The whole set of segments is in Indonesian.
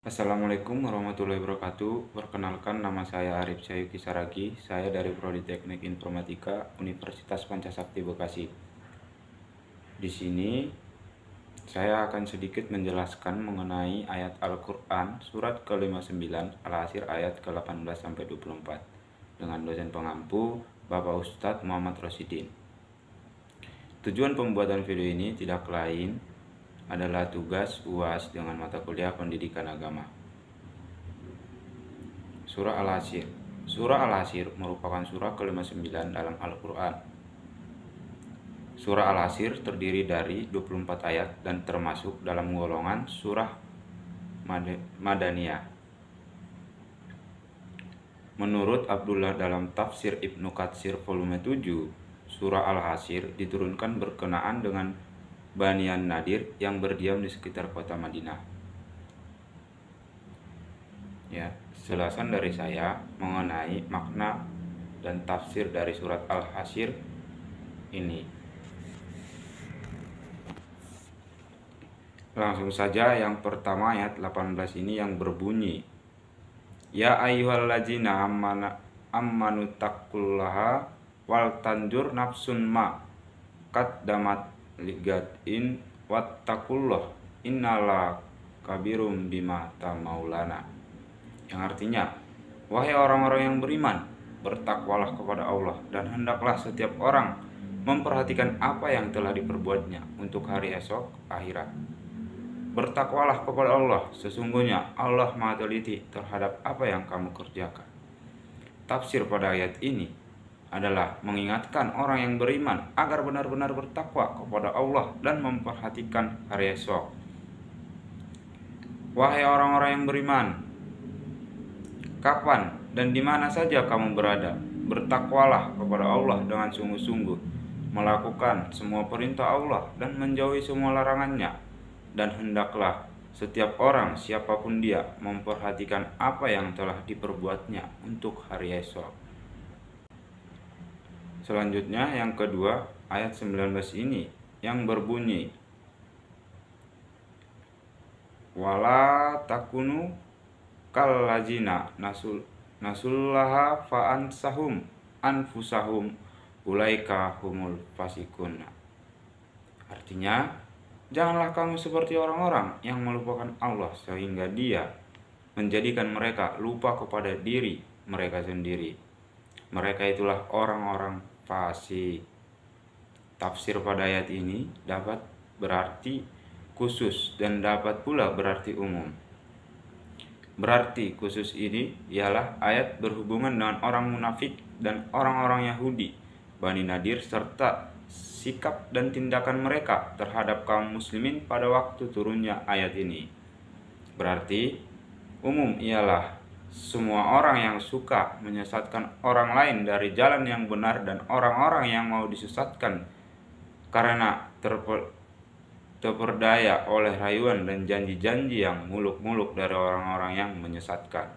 Assalamualaikum warahmatullahi wabarakatuh. Perkenalkan, nama saya Arif Syayuki Saragi. Saya dari Prodi Teknik Informatika Universitas Pancasakti Bekasi. Di sini saya akan sedikit menjelaskan mengenai ayat Al-Quran surat ke-59 Al-Asr ayat ke-18 sampai 24 dengan dosen pengampu Bapak Ustadz Muhammad Rosidin. Tujuan pembuatan video ini tidak lain adalah tugas UAS dengan mata kuliah pendidikan agama. Surah Al-Asr. Surah Al-Asr merupakan surah ke-59 dalam Al-Quran. Surah Al-Asr terdiri dari 24 ayat dan termasuk dalam golongan surah Madaniyah. Menurut Abdullah dalam tafsir Ibnu Katsir volume 7, surah Al-Asr diturunkan berkenaan dengan Bani An-Nadir yang berdiam di sekitar kota Madinah. Jelasan dari saya mengenai makna dan tafsir dari surat Al-Asr ini. Langsung saja, yang pertama ayat 18 ini yang berbunyi, Ya ayyuhalladzina ammanu taqullaha wal tanjur nafsun ma qaddamat ligatin wattaqullah innala kabirum bima tamaulana. Yang artinya, wahai orang-orang yang beriman, bertakwalah kepada Allah dan hendaklah setiap orang memperhatikan apa yang telah diperbuatnya untuk hari esok akhirat. Bertakwalah kepada Allah, sesungguhnya Allah Maha teliti terhadap apa yang kamu kerjakan. Tafsir pada ayat ini adalah mengingatkan orang yang beriman agar benar-benar bertakwa kepada Allah dan memperhatikan hari esok. Wahai orang-orang yang beriman, kapan dan di mana saja kamu berada, bertakwalah kepada Allah dengan sungguh-sungguh, melakukan semua perintah Allah dan menjauhi semua larangannya, dan hendaklah setiap orang siapapun dia memperhatikan apa yang telah diperbuatnya untuk hari esok. Selanjutnya yang kedua, ayat 19 ini yang berbunyi, Wala takunu kallazina nasullaha fa'ansahum anfusahum ulaika humul fasikun. Artinya, janganlah kamu seperti orang-orang yang melupakan Allah sehingga dia menjadikan mereka lupa kepada diri mereka sendiri. Mereka itulah orang-orang fasik. Tafsir pada ayat ini dapat berarti khusus dan dapat pula berarti umum. Berarti khusus ini ialah ayat berhubungan dengan orang munafik dan orang-orang Yahudi, Bani Nadir, serta sikap dan tindakan mereka terhadap kaum muslimin pada waktu turunnya ayat ini. Berarti umum ialah semua orang yang suka menyesatkan orang lain dari jalan yang benar dan orang-orang yang mau disesatkan karena terperdaya oleh rayuan dan janji-janji yang muluk-muluk dari orang-orang yang menyesatkan.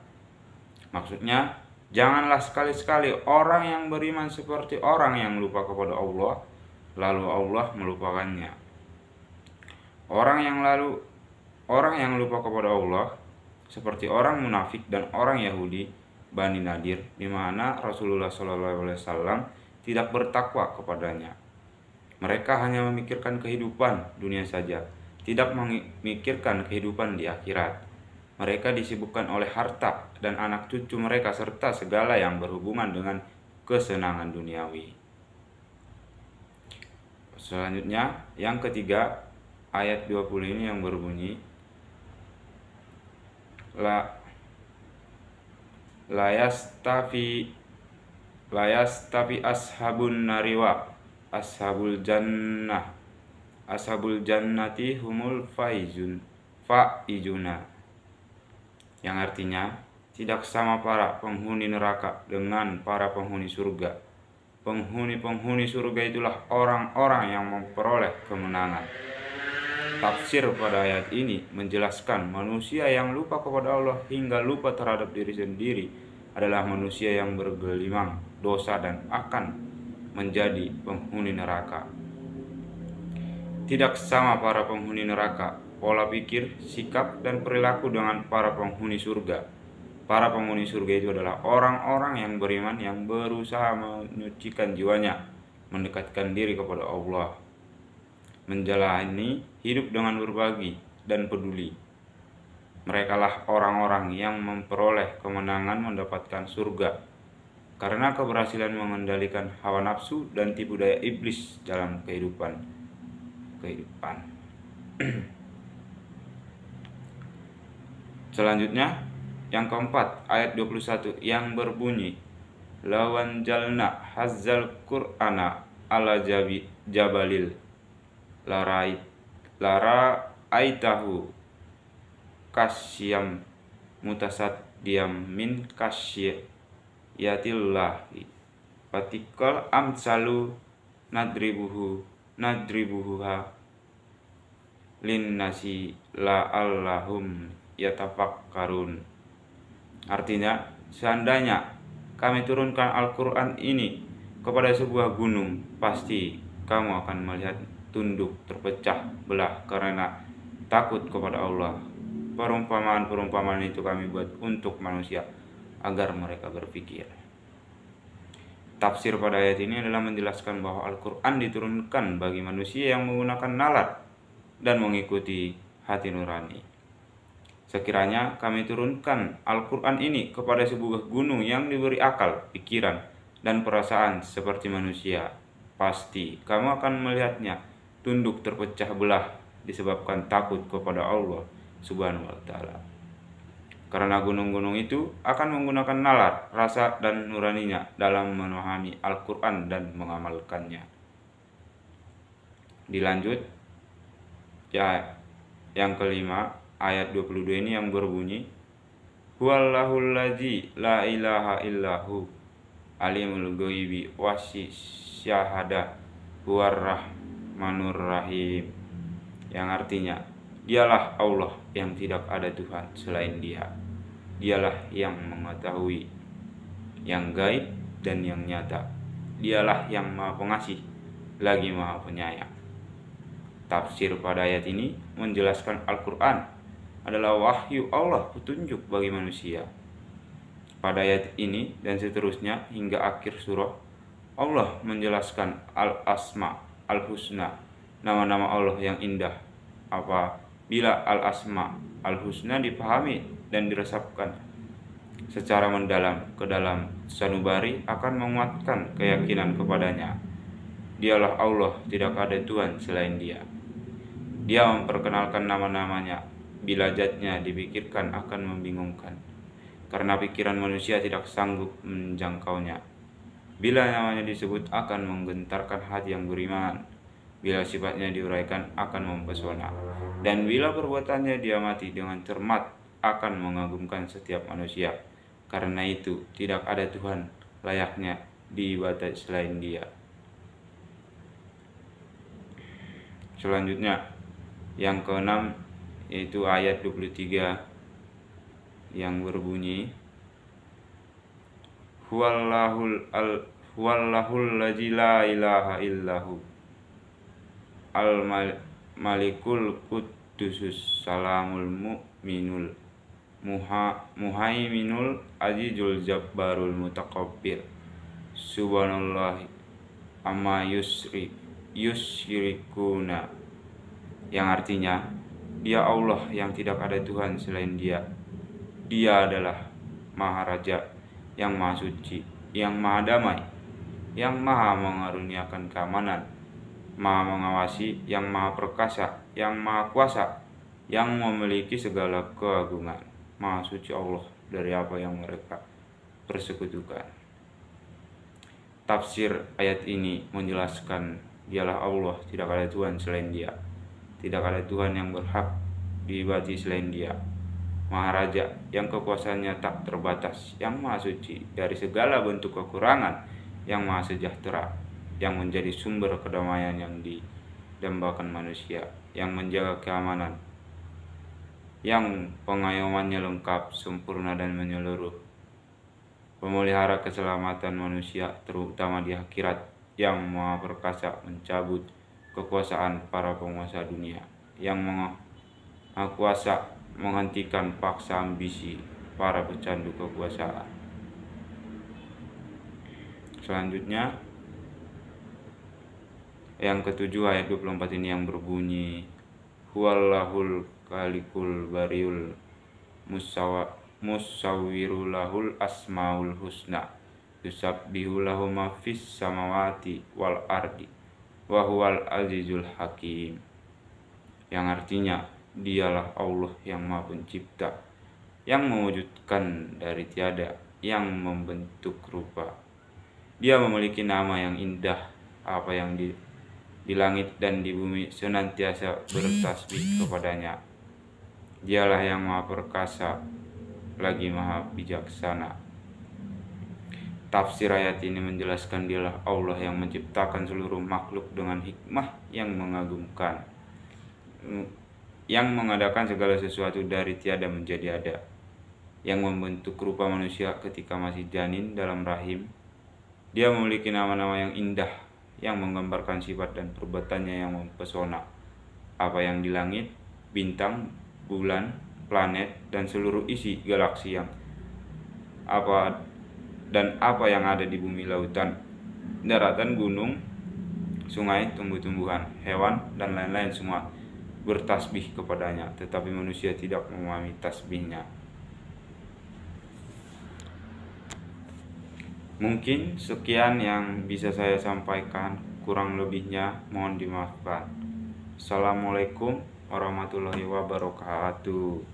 Maksudnya, janganlah sekali-sekali orang yang beriman seperti orang yang lupa kepada Allah, lalu Allah melupakannya. Orang yang lupa kepada Allah seperti orang munafik dan orang Yahudi, Bani Nadir, di mana Rasulullah SAW tidak bertakwa kepadanya. Mereka hanya memikirkan kehidupan dunia saja, tidak memikirkan kehidupan di akhirat. Mereka disibukkan oleh harta dan anak cucu mereka serta segala yang berhubungan dengan kesenangan duniawi. Selanjutnya, yang ketiga, ayat 20 ini yang berbunyi, Layastafi ashabun nariwa ashabul jannati humul faizuna, yang artinya tidak sama para penghuni neraka dengan para penghuni surga. Penghuni surga itulah orang-orang yang memperoleh kemenangan. Tafsir pada ayat ini menjelaskan manusia yang lupa kepada Allah hingga lupa terhadap diri sendiri adalah manusia yang bergelimang dosa dan akan menjadi penghuni neraka. Tidak sama para penghuni neraka pola pikir, sikap, dan perilaku dengan para penghuni surga. Para penghuni surga itu adalah orang-orang yang beriman yang berusaha menyucikan jiwanya, mendekatkan diri kepada Allah, menjalani hidup dengan berbagi dan peduli. Merekalah orang-orang yang memperoleh kemenangan mendapatkan surga karena keberhasilan mengendalikan hawa nafsu dan tipu daya iblis dalam kehidupan. Selanjutnya, yang keempat, ayat 21 yang berbunyi, lawan jalna hazzal qur'ana ala jabalil lara aitahu kasyam mutasad diam min kasyatillahi patikal amsalu nadribuha lin nasi la'allahum yatafakkarun. Artinya, seandainya kami turunkan Al-Quran ini kepada sebuah gunung, pasti kamu akan melihat tunduk terpecah belah karena takut kepada Allah. Perumpamaan-perumpamaan itu kami buat untuk manusia agar mereka berpikir. Tafsir pada ayat ini adalah menjelaskan bahwa Al-Quran diturunkan bagi manusia yang menggunakan nalar dan mengikuti hati nurani. Sekiranya kami turunkan Al-Quran ini kepada sebuah gunung yang diberi akal, pikiran, dan perasaan seperti manusia, pasti kamu akan melihatnya tunduk terpecah belah disebabkan takut kepada Allah Subhanahu wa Ta'ala. Karena gunung-gunung itu akan menggunakan nalar, rasa, dan nuraninya dalam memahami Al-Quran dan mengamalkannya. Dilanjut, ya, yang kelima, ayat 22 ini yang berbunyi, huwallahul ladzi la ilaha illahu alimul ghaibi wasyahadah huwar rahmanur rahim. Yang artinya, dialah Allah yang tidak ada Tuhan selain Dia. Dialah yang mengetahui yang gaib dan yang nyata. Dialah yang Maha Pengasih lagi Maha Penyayang. Tafsir pada ayat ini menjelaskan Al-Quran adalah wahyu Allah, petunjuk bagi manusia. Pada ayat ini dan seterusnya hingga akhir surah, Allah menjelaskan Al-Asma, Al-Husna, nama-nama Allah yang indah. Apabila Al-Asma, Al-Husna dipahami dan diresapkan secara mendalam ke dalam sanubari, akan menguatkan keyakinan kepadanya. Dialah Allah, tidak ada Tuhan selain Dia. Dia memperkenalkan nama-namanya. Bila zatnya dipikirkan akan membingungkan, karena pikiran manusia tidak sanggup menjangkaunya. Bila namanya disebut akan menggentarkan hati yang beriman. Bila sifatnya diuraikan akan mempesona. Dan bila perbuatannya diamati dengan cermat akan mengagumkan setiap manusia. Karena itu tidak ada Tuhan layaknya diibadah selain Dia. Selanjutnya, yang keenam, yaitu ayat 23 yang berbunyi, huwallahul ladzi la ilaha illahu al malikul qudusus salamul mu'minul muhaiminul azizul jabbarul mutakabbir subhanallahi amma yusyrikuna. Yang artinya, Dia Allah yang tidak ada Tuhan selain Dia. Dia adalah Maha Raja, yang Maha Suci, yang Maha Damai, yang Maha mengaruniakan keamanan, Maha Mengawasi, yang Maha Perkasa, yang Maha Kuasa, yang memiliki segala keagungan. Maha Suci Allah dari apa yang mereka persekutukan. Tafsir ayat ini menjelaskan Dialah Allah, tidak ada Tuhan selain Dia. Tidak ada Tuhan yang berhak diibadahi selain Dia. Maha Raja yang kekuasaannya tak terbatas, yang Maha Suci dari segala bentuk kekurangan, yang Maha Sejahtera, yang menjadi sumber kedamaian yang didambakan manusia, yang menjaga keamanan, yang pengayomannya lengkap, sempurna dan menyeluruh, pemelihara keselamatan manusia terutama di akhirat, yang Maha Perkasa mencabut kekuasaan para penguasa dunia, yang Maha Kuasa menghentikan paksa ambisi para pecandu kekuasaan. Selanjutnya yang ketujuh ayat 24 ini yang berbunyi Huwallahul Khaliqul Bariul Musawwirulahul Asmaul Husna yusabbihu lahu ma fis samawati wal ardi wa huwal azizul hakim, yang artinya dialah Allah yang Maha Pencipta, yang mewujudkan dari tiada, yang membentuk rupa. Dia memiliki nama yang indah. Apa yang di langit dan di bumi senantiasa bertasbih kepadanya. Dialah yang Maha Perkasa lagi Maha Bijaksana. Tafsir ayat ini menjelaskan dialah Allah yang menciptakan seluruh makhluk dengan hikmah yang mengagumkan, yang mengadakan segala sesuatu dari tiada menjadi ada, yang membentuk rupa manusia ketika masih janin dalam rahim. Dia memiliki nama-nama yang indah yang menggambarkan sifat dan perbuatannya yang mempesona. Apa yang di langit, bintang, bulan, planet, dan seluruh isi galaksi yang apa yang ada di bumi, lautan, daratan, gunung, sungai, tumbuh-tumbuhan, hewan, dan lain-lain semua bertasbih kepadanya, tetapi manusia tidak memahami tasbihnya. Mungkin sekian yang bisa saya sampaikan, kurang lebihnya mohon dimaafkan. Assalamualaikum warahmatullahi wabarakatuh.